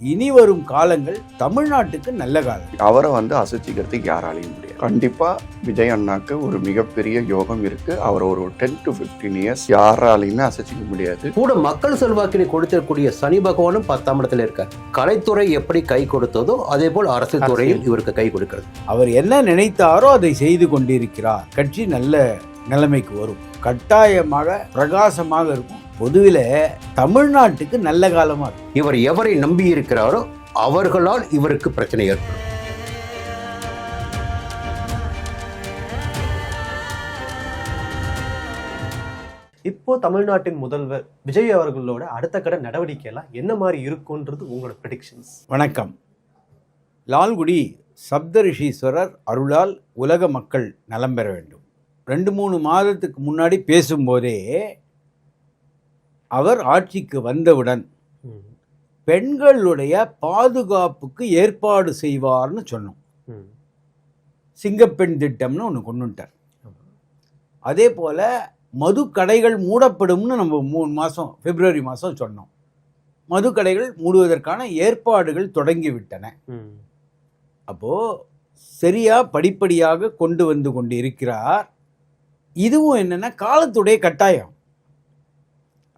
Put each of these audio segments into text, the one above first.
இனி வரும் காலங்கள் தமிழ்நாட்டுக்கு நல்ல காலம். அவரை அசைச்சிக்கிறதுக்கு யாராலையும் முடியாது. கண்டிப்பா விஜய் அண்ணாக்கு ஒரு மிகப்பெரிய யோகம் இருக்கு. அவர் ஒரு 10 to 15 இயர்ஸ் யாராலையுமே அசைச்சிக்க முடியாது. கூட மக்கள் செல்வாக்கினை கொடுத்திருக்கூடிய சனி பகவானும் 10ஆம் இடத்துல இருக்கார். கலைத்துறை எப்படி கை கொடுத்ததோ அதே போல் அரசியல் துறையில் இவருக்கு கை கொடுக்கிறது. அவர் என்ன நினைத்தாரோ அதை செய்து கொண்டிருக்கிறார். கட்சி நல்ல நிலைமைக்கு வரும், கட்டாயமாக பிரகாசமாக இருக்கும். பொதுவில் தமிழ்நாட்டுக்கு நல்ல காலமாக இருக்கும். இவர் எவரை நம்பி இருக்கிறாரோ அவர்களால் இவருக்கு பிரச்சனை ஏற்படும். இப்போ தமிழ்நாட்டின் முதல்வர் விஜய் அவர்களோட அடுத்த கட்ட நடவடிக்கை எல்லாம் என்ன மாதிரி இருக்கும்ன்றது உங்களோட ப்ரெடிக்ஷன்ஸ்? வணக்கம். லால்குடி சப்தரிஷீஸ்வரர் அருளால் உலக மக்கள் நலம் பெற வேண்டும். 2-3 மாதத்துக்கு முன்னாடி பேசும்போதே அவர் ஆட்சிக்கு வந்தவுடன் பெண்களுடைய பாதுகாப்புக்கு ஏற்பாடு செய்வார்னு சொன்னோம். சிங்கப்பெண் திட்டம்னு ஒன்று கொண்டுட்டார். அதே போல் மது கடைகள் மூடப்படும்னு நம்ம 3 மாதம் பிப்ரவரி மாதம் சொன்னோம். மது கடைகள் மூடுவதற்கான ஏற்பாடுகள் தொடங்கிவிட்டன. அப்போது சரியாக படிப்படியாக கொண்டு வந்து கொண்டு இருக்கிறார். இதுவும் என்னென்னா காலத்துடைய கட்டாயம்.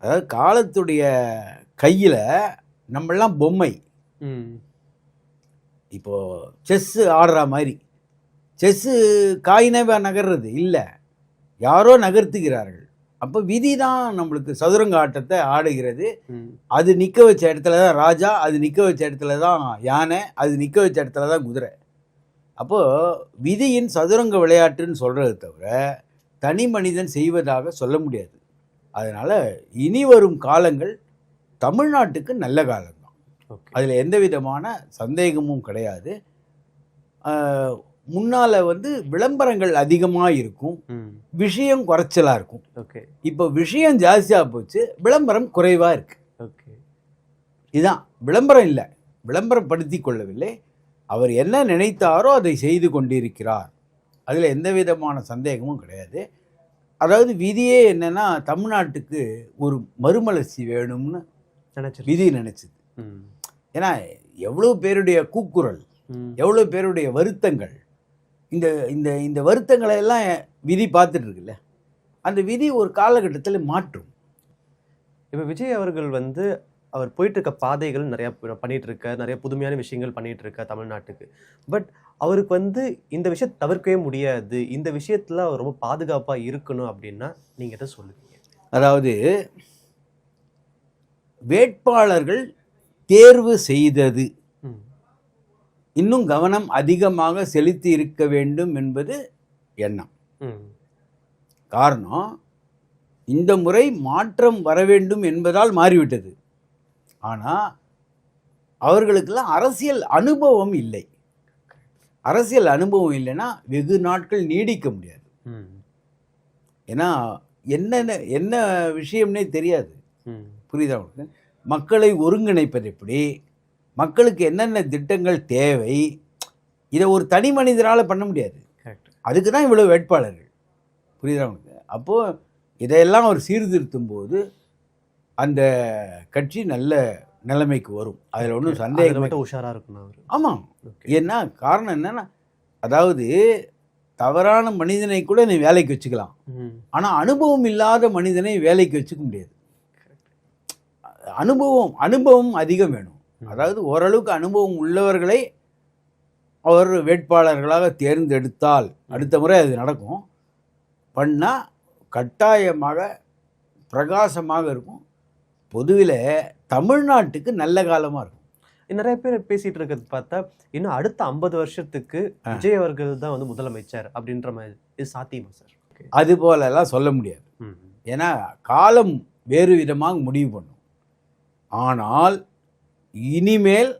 அதாவது காலத்துடைய கையில் நம்மளாம் பொம்மை. இப்போது செஸ்ஸு ஆடுற மாதிரி செஸ்ஸு காயினவே நகர்றது இல்லை, யாரோ நகர்த்துகிறார்கள். அப்போ விதி தான் நம்மளுக்கு சதுரங்க ஆட்டத்தை ஆடுகிறது. அது நிற்க வச்ச இடத்துல தான் ராஜா, அது நிற்க வச்ச இடத்துல தான் யானை, அது நிற்க வச்ச இடத்துல தான் குதிரை. அப்போது விதியின் சதுரங்க விளையாட்டுன்னு சொல்கிறது தவிர தனி மனிதன் செய்வதாக சொல்ல முடியாது. அதனால் இனி வரும் காலங்கள் தமிழ்நாட்டுக்கு நல்ல காலம்தான். அதில் எந்த விதமான சந்தேகமும் கிடையாது. முன்னால் விளம்பரங்கள் அதிகமாக இருக்கும், விஷயம் குறைச்சலாக இருக்கும். இப்போ விஷயம் ஜாஸ்தியாக போச்சு, விளம்பரம் குறைவாக இருக்கு. இதுதான் விளம்பரம் இல்லை, விளம்பரப்படுத்தி கொள்ளவில்லை. அவர் என்ன நினைத்தாரோ அதை செய்து கொண்டிருக்கிறார். அதில் எந்த விதமான சந்தேகமும் கிடையாது. அதாவது விதியே என்னன்னா தமிழ்நாட்டுக்கு ஒரு மறுமலர்ச்சி வேணும்னு விதி நினைச்சது. ஏன்னா எவ்வளோ பேருடைய கூக்குரல், எவ்வளோ பேருடைய வருத்தங்கள், இந்த இந்த இந்த வருத்தங்களை எல்லாம் விதி பார்த்துட்டு இருக்குல்ல. அந்த விதி ஒரு காலகட்டத்தில் மாற்றும். இப்போ விஜய் அவர்கள் அவர் போயிட்டு இருக்க பாதைகள் நிறையா பண்ணிட்டு இருக்க, நிறைய புதுமையான விஷயங்கள் பண்ணிட்டு இருக்க தமிழ்நாட்டுக்கு. பட் அவருக்கு இந்த விஷயத்தை தவிர்க்கவே முடியாது, இந்த விஷயத்துல அவர் ரொம்ப பாதுகாப்பாக இருக்கணும் அப்படின்னா நீங்கள் எதை சொல்லுவீங்க? அதாவது வேட்பாளர்கள் தேர்வு செய்தது இன்னும் கவனம் அதிகமாக செலுத்தி இருக்க வேண்டும் என்பது எண்ணம். காரணம், இந்த முறை மாற்றம் வர வேண்டும் என்பதால் மாறிவிட்டது. ஆனால் அவர்களுக்கெல்லாம் அரசியல் அனுபவம் இல்லை. அரசியல் அனுபவம் இல்லைன்னா வெகு நாட்கள் நீடிக்க முடியாது. ஏன்னா என்ன விஷயம்னே தெரியாது. புரியுதா உங்களுக்கு? மக்களை ஒருங்கிணைப்பது எப்படி, மக்களுக்கு என்னென்ன திட்டங்கள் தேவை, இதை ஒரு தனி மனிதனால் பண்ண முடியாது. அதுக்கு தான் இவ்வளோ வேட்பாளர்கள். புரியுதா உங்களுக்கு? அப்போது இதையெல்லாம் அவர் சீர்திருத்தும் போது அந்த கட்சி நல்ல நிலைமைக்கு வரும். அதில் ஒன்றும் சந்தேகம். உஷாராக இருக்கணும். ஆமாம். ஏன்னா காரணம் என்னன்னா, அதாவது தவறான மனிதனை கூட நீ வேலைக்கு வச்சுக்கலாம், ஆனால் அனுபவம் இல்லாத மனிதனை வேலைக்கு வச்சுக்க முடியாது. அனுபவம் அதிகம் வேணும். அதாவது ஓரளவுக்கு அனுபவம் உள்ளவர்களை அவர் வேட்பாளர்களாக தேர்ந்தெடுத்தால் அடுத்த முறை அது நடக்கும். பண்ணால் கட்டாயமாக பிரகாசமாக இருக்கும். பொதுவில் தமிழ்நாட்டுக்கு நல்ல காலமாக இருக்கும். நிறைய பேர் பேசிகிட்டு இருக்கிறது பார்த்தா இன்னும் அடுத்த 50 வருஷத்துக்கு விஜய் அவர்கள் தான் முதலமைச்சர் அப்படின்ற மாதிரி. இது சாத்தியமா சார்? அது போலெல்லாம் சொல்ல முடியாது. ஏன்னா காலம் வேறு விதமாக முடிவு பண்ணும். ஆனால் இனிமேல்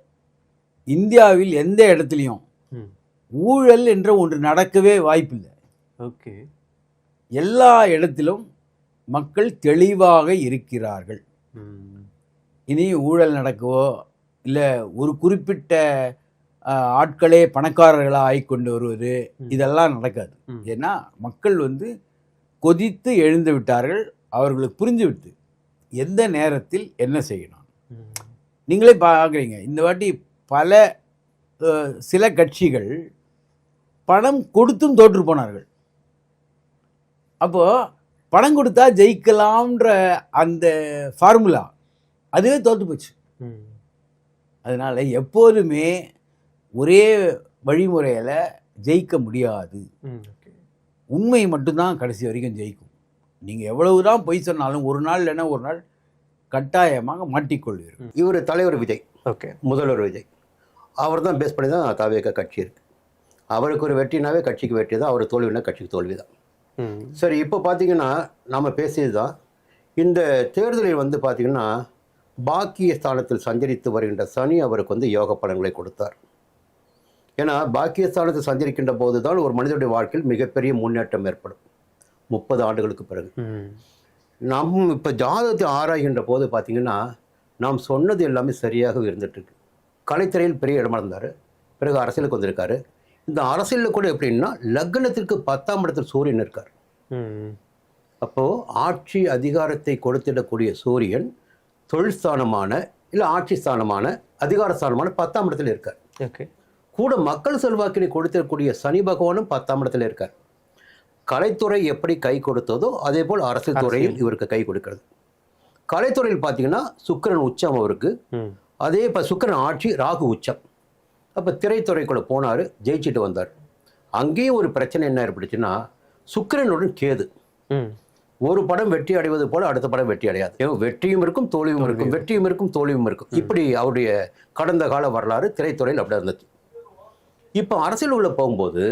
இந்தியாவில் எந்த இடத்துலையும் ஊழல் என்ற ஒன்று நடக்கவே வாய்ப்பில்லை. எல்லா இடத்திலும் மக்கள் தெளிவாக இருக்கிறார்கள். இனி ஊழல் நடக்கவோ இல்லை ஒரு குறிப்பிட்ட ஆட்களே பணக்காரர்களாக ஆகிக்கொண்டு வருவது இதெல்லாம் நடக்காது. ஏன்னா மக்கள் கொதித்து எழுந்து விட்டார்கள். அவர்களுக்கு புரிஞ்சு விட்டு எந்த நேரத்தில் என்ன செய்யணும். நீங்களே பார்க்குறீங்க இந்த வாட்டி பல சில கட்சிகள் பணம் கொடுத்தும் தோற்று போனார்கள். அப்போது பணம் கொடுத்தா ஜெயிக்கலாம்ன்ற அந்த ஃபார்முலா அதுவே தோற்று போச்சு. அதனால் எப்போதுமே ஒரே வழிமுறையில் ஜெயிக்க முடியாது. உண்மை மட்டும்தான் கடைசி வரைக்கும் ஜெயிக்கும். நீங்கள் எவ்வளவு தான் பொய் சொன்னாலும் ஒரு நாள் இல்லைன்னா ஒரு நாள் கட்டாயமாக மாட்டிக்கொள்வீர்கள். இவர் தலைவர் விஜய், ஓகே, முதல்வர் விஜய், அவர் தான் பேஸ் பண்ணி தான் தாவேக கட்சி இருக்குது. அவருக்கு ஒரு வெற்றினாவே கட்சிக்கு வெற்றி தான், அவர் தோல்வினா கட்சிக்கு தோல்வி தான். சரி, இப்போ பார்த்தீங்கன்னா நம்ம பேசியது தான் இந்த தேர்தலில் வந்து பார்த்திங்கன்னா பாக்கிய ஸ்தானத்தில் சஞ்சரித்து வருகின்ற சனி அவருக்கு வந்து யோக பலன்களை கொடுத்தார். ஏன்னா பாக்கிய ஸ்தானத்தில் சஞ்சரிக்கின்ற போது தான் ஒரு மனிதனுடைய வாழ்க்கையில் மிகப்பெரிய முன்னேற்றம் ஏற்படும் 30 ஆண்டுகளுக்கு பிறகு. நம் இப்போ ஜாதகத்தை ஆராய்கின்ற போது பார்த்திங்கன்னா நாம் சொன்னது எல்லாமே சரியாக இருந்துகிட்ருக்கு. கலைத்துறையில் பெரிய இடமா இருந்தார், பிறகு அரசியலுக்கு வந்திருக்காரு. இந்த அரசியலில் கூட எப்படின்னா லக்னத்திற்கு 10ஆம் இடத்தில் சூரியன் இருக்கார். அப்போது ஆட்சி அதிகாரத்தை கொடுத்திடக்கூடிய சூரியன் தொழில் ஸ்தானமான இல்லை ஆட்சி ஸ்தானமான அதிகார ஸ்தானமான 10ஆம் இடத்துல இருக்கார். ஓகே, கூட மக்கள் செல்வாக்கினை கொடுத்திடக்கூடிய சனி பகவானும் 10ஆம் இடத்துல இருக்கார். கலைத்துறை எப்படி கை கொடுத்ததோ அதே போல் அரசியல் துறையில் இவருக்கு கை கொடுக்கிறது. கலைத்துறையில் பார்த்தீங்கன்னா சுக்கிரன் உச்சம் அவருக்கு, அதே இப்போ சுக்கிரன் ஆட்சி, ராகு உச்சம். அப்போ திரைத்துறைக்குள்ளே போனார், ஜெயிச்சுட்டு வந்தார். அங்கேயும் ஒரு பிரச்சனை என்ன ஏற்பட்டுச்சுன்னா சுக்கிரனுடன் கேது. ஒரு படம் வெற்றி அடைவது போல அடுத்த படம் வெற்றி அடையாது. வெற்றியும் இருக்கும் தோல்வியும் இருக்கும், வெற்றியும் இருக்கும் தோல்வியும் இருக்கும். இப்படி அவருடைய கடந்த கால வரலாறு திரைத்துறையில் அப்படி இருந்துச்சு. இப்போ அரசியல் உள்ள போகும்போது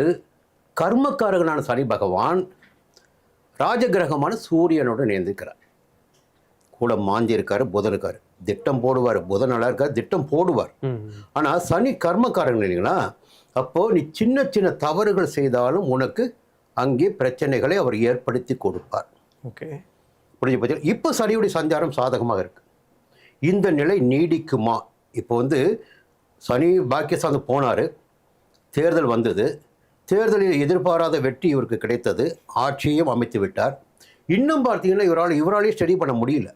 கர்மக்காரகனான சனி பகவான் ராஜகிரகமான சூரியனோடு நேர்ந்திருக்கிறார். கூட மாஞ்சி இருக்காரு, புதன் இருக்காரு, திட்டம் போடுவார். புதன் நல்லா இருக்காரு, திட்டம் போடுவார். ஆனால் சனி கர்மக்காரன் இல்லைங்களா, அப்போது நீ சின்ன சின்ன தவறுகள் செய்தாலும் உனக்கு அங்கே பிரச்சனைகளை அவர் ஏற்படுத்தி கொடுப்பார். ஓகே, புரிஞ்சு போச்சு. இப்போ சனியுடைய சஞ்சாரம் சாதகமாக இருக்கு. இந்த நிலை நீடிக்குமா? இப்போ வந்து சனி பாக்கியஸ்தானம் போனார், தேர்தல் வந்தது, தேர்தலில் எதிர்பாராத வெற்றி இவருக்கு கிடைத்தது, ஆட்சியையும் அமைத்து விட்டார். இன்னும் பார்த்தீங்கன்னா இவராலேயே ஸ்டடி பண்ண முடியல.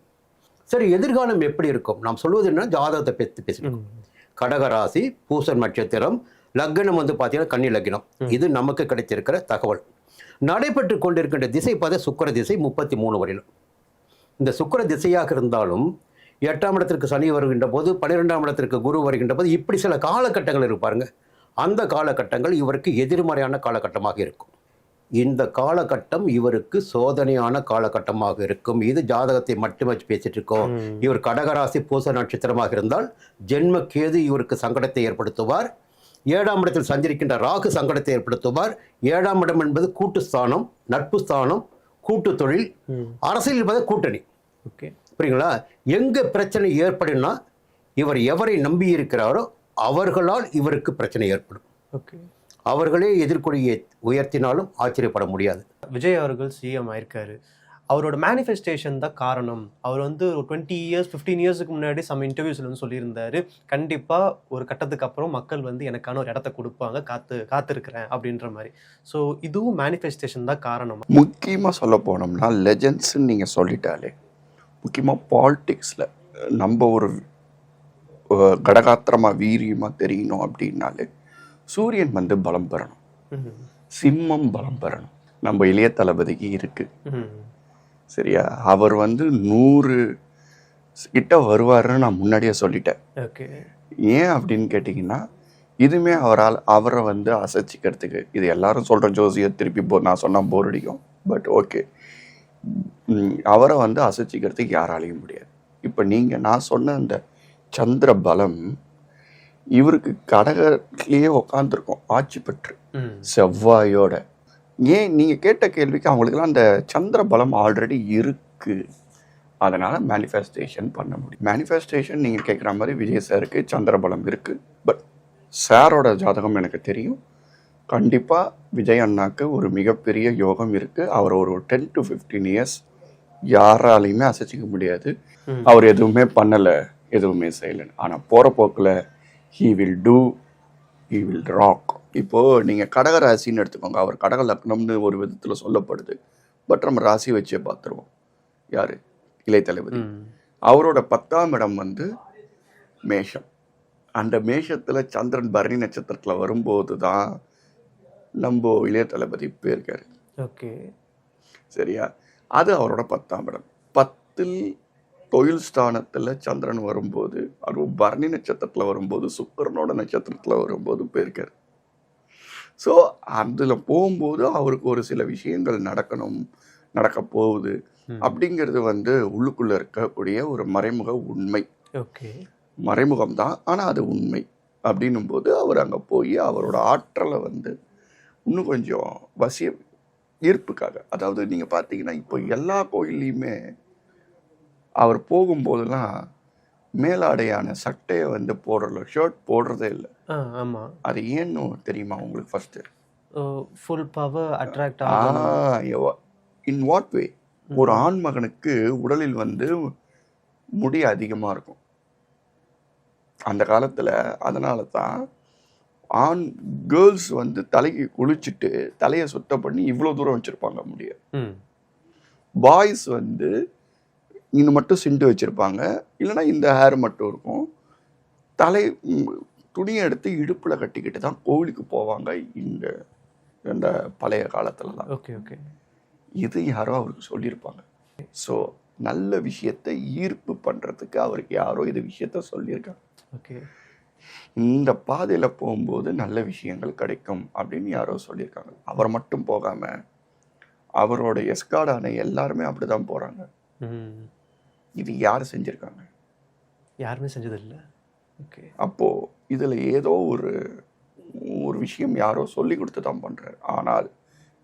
சரி, எதிர்காலம் எப்படி இருக்கும்? நாம் சொல்வது என்ன, ஜாதகத்தை பற்றி பேசணும். கடகராசி, பூசன் நட்சத்திரம், லக்னம் வந்து பார்த்தீங்கன்னா கன்னி லக்னம். இது நமக்கு கிடைத்திருக்கிற தகவல். நடைபெற்று கொண்டிருக்கின்ற திசை பார்த்த சுக்கிர திசை 33 வரையிலும். இந்த சுக்கிர திசையாக இருந்தாலும் 8ஆம் இடத்திற்கு சனி வருகின்ற போது, 12ஆம் இடத்திற்கு குரு வருகின்ற போது, இப்படி சில காலகட்டங்கள் இருப்பாருங்க. அந்த காலகட்டங்கள் இவருக்கு எதிர்மறையான காலகட்டமாக இருக்கும். இந்த காலகட்டம் இவருக்கு சோதனையான காலகட்டமாக இருக்கும். இது ஜாதகத்தை மட்டுமே வச்சு பேசிட்டு இருக்கோம். இவர் கடகராசி பூச நட்சத்திரமாக இருந்தால் ஜென்ம கேது இவருக்கு சங்கடத்தை ஏற்படுத்துவார். 7ஆம் இடத்தில் சஞ்சரிக்கின்ற ராகு சங்கடத்தை ஏற்படுத்துவார். 7ஆம் இடம் என்பது கூட்டு ஸ்தானம், நட்பு ஸ்தானம், கூட்டு தொழில், அரசியல் என்பது கூட்டணி. ஓகே, புரியுங்களா? எங்கே பிரச்சனை ஏற்படும்னா இவர் எவரை நம்பி இருக்கிறாரோ அவர்களால் இவருக்கு பிரச்சனை ஏற்படும். ஓகே, அவர்களே எதிர்கொடியை உயர்த்தினாலும் ஆச்சரியப்பட முடியாது. விஜய் அவர்கள் சிஎம் ஆயிருக்காரு. அவரோட மேனிஃபெஸ்டேஷன் தான் காரணம். அவர் வந்து ஒரு 20 இயர்ஸ் 15 இயர்ஸுக்கு முன்னாடி சம் இன்டர்வியூஸில் வந்து சொல்லியிருந்தாரு, கண்டிப்பாக ஒரு கட்டத்துக்கு அப்புறம் மக்கள் வந்து எனக்கான ஒரு இடத்த கொடுப்பாங்க, காத்திருக்கிறேன் அப்படின்ற மாதிரி. ஸோ இதுவும் மேனிஃபெஸ்டேஷன் தான் காரணம். முக்கியமாக சொல்ல போனோம்னா லெஜண்ட்ஸ்ன்னு நீங்கள் சொல்லிட்டாலே, முக்கியமாக பாலிடிக்ஸில் நம்ம ஒரு கடகாத்திரமாக வீரியமாக தெரியணும் அப்படின்னாலே சூரியன் வந்து பலம் பெறணும், சிம்மம் பலம் பெறணும். நம்ம இளைய தளபதிக்கு இருக்கு, சரியா? அவர் வந்து 100 கிட்ட வருவாருன்னு நான் முன்னாடியே சொல்லிட்டேன். ஓகே, ஏன் அப்படின்னு கேட்டிங்கன்னா, இதுவுமே அவரை வந்து அசைச்சிக்கிறதுக்கு, இது எல்லாரும் சொல்கிற ஜோசியை திருப்பி நான் சொன்னால் போர் அடிக்கும், பட் ஓகே, அவரை வந்து அசைச்சிக்கிறதுக்கு யாராலையும் முடியாது. இப்போ நான் சொன்ன அந்த சந்திர பலம் இவருக்கு கடகத்திலேயே உட்காந்துருக்கோம், ஆட்சி பெற்று செவ்வாயோட. ஏன் நீங்கள் கேட்ட கேள்விக்கு அவங்களுக்குலாம் அந்த சந்திர பலம் ஆல்ரெடி இருக்குது, அதனால் மேனிஃபெஸ்டேஷன் பண்ண முடியும். மேனிஃபெஸ்டேஷன் நீங்கள் கேட்குற மாதிரி விஜய் சாருக்கு சந்திர பலம் இருக்குது. பட் சாரோட ஜாதகம் எனக்கு தெரியும், கண்டிப்பாக விஜய் அண்ணாக்கு ஒரு மிகப்பெரிய யோகம் இருக்குது. அவர் ஒரு 10 to 15 இயர்ஸ் யாராலையுமே அசைச்சிக்க முடியாது. அவர் எதுவுமே பண்ணலை, எதுவுமே செய்யலைன்னு. ஆனால் போகிற போக்கில் he will rock. இப்போது நீங்கள் கடக ராசின்னு எடுத்துக்கோங்க, அவர் கடக லக்னம்னு ஒரு விதத்தில் சொல்லப்படுது, பட் நம்ம ராசி வச்சே பார்த்துருவோம். யார்? இளைய தளபதி. அவரோட 10ஆம் இடம் வந்து மேஷம். அந்த மேஷத்தில் சந்திரன் பரணி நட்சத்திரத்தில் வரும்போது தான் நம்ம இளைய தளபதி போயிருக்காரு. ஓகே. சரியா? அது அவரோட 10ஆம் இடம். 10ல் தொழில் ஸ்தானத்தில் சந்திரன் வரும்போது, அதுவும் பரணி நட்சத்திரத்தில் வரும்போது, சுக்கிரனோட நட்சத்திரத்தில் வரும்போது போயிருக்காரு. ஸோ அதில் போகும்போது அவருக்கு ஒரு சில விஷயங்கள் நடக்க போகுது அப்படிங்கிறது வந்து உள்ளுக்குள்ளே இருக்கக்கூடிய ஒரு மறைமுக உண்மை. ஓகே. மறைமுகம் தான், ஆனால் அது உண்மை. அப்படின்னும் போது அவர் அங்கே போய் அவரோட ஆற்றலை வந்து இன்னும் கொஞ்சம் ஈர்ப்புக்காக, அதாவது நீங்கள் பார்த்தீங்கன்னா இப்போ எல்லா கோயில்லையுமே அவர் போகும்போதெல்லாம் மேலாடையான சட்டையை வந்து போடுறல, ஷர்ட் போடுறதே இல்லை. ஆமா. அது ஏன்னு தெரியுமா உங்களுக்கு? ஃபர்ஸ்ட் ஃபுல் பவர் அட்ராக்ட் ஆகும். இன் வாட் வே? ஒரு ஆண் மகனுக்கு உடலில் வந்து முடி அதிகமாக இருக்கும் அந்த காலத்தில். அதனால தான் கேர்ள்ஸ் வந்து தலைக்கு குளிச்சுட்டு தலையை சுத்தம் பண்ணி இவ்வளோ தூரம் வச்சுருப்பாங்க முடிய. பாய்ஸ் வந்து இது மட்டும் சிண்டு வச்சுருப்பாங்க, இல்லைன்னா இந்த ஹேர் மட்டும் இருக்கும். துணியை எடுத்து இடுப்பில் கட்டிக்கிட்டு தான் கோவிலுக்கு போவாங்க இந்த பழைய காலத்தில் தான். ஓகே. ஓகே. இது யாரோ அவருக்கு சொல்லியிருப்பாங்க. ஸோ நல்ல விஷயத்தை ஈர்ப்பு பண்ணுறதுக்கு அவருக்கு யாரோ இது விஷயத்த சொல்லியிருக்காங்க. ஓகே. இந்த பாதையில் போகும்போது நல்ல விஷயங்கள் கிடைக்கும் அப்படின்னு யாரோ சொல்லியிருக்காங்க. அவர் மட்டும் போகாமல் அவரோட எஸ்கார்டான எல்லாருமே அப்படி தான் போகிறாங்க. இது யார் செஞ்சுருக்காங்க? யாருமே செஞ்சதில்லை. ஓகே. அப்போது இதில் ஏதோ ஒரு விஷயம் யாரோ சொல்லி கொடுத்து தான் பண்ணுறாரு. ஆனால்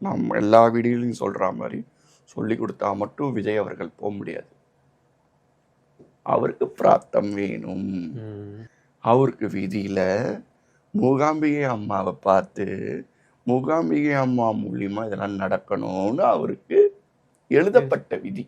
நம்ம எல்லா வீடியோலையும் சொல்கிற மாதிரி சொல்லி கொடுத்தா மட்டும் விஜய் அவர்கள் போக முடியாது. அவருக்கு பிராப்தம் வேணும். அவருக்கு விதியில் மூகாம்பிகை அம்மாவை பார்த்து மூகாம்பிகை அம்மா மூலியமாக இதெல்லாம் நடக்கணும்னு அவருக்கு எழுதப்பட்ட விதி.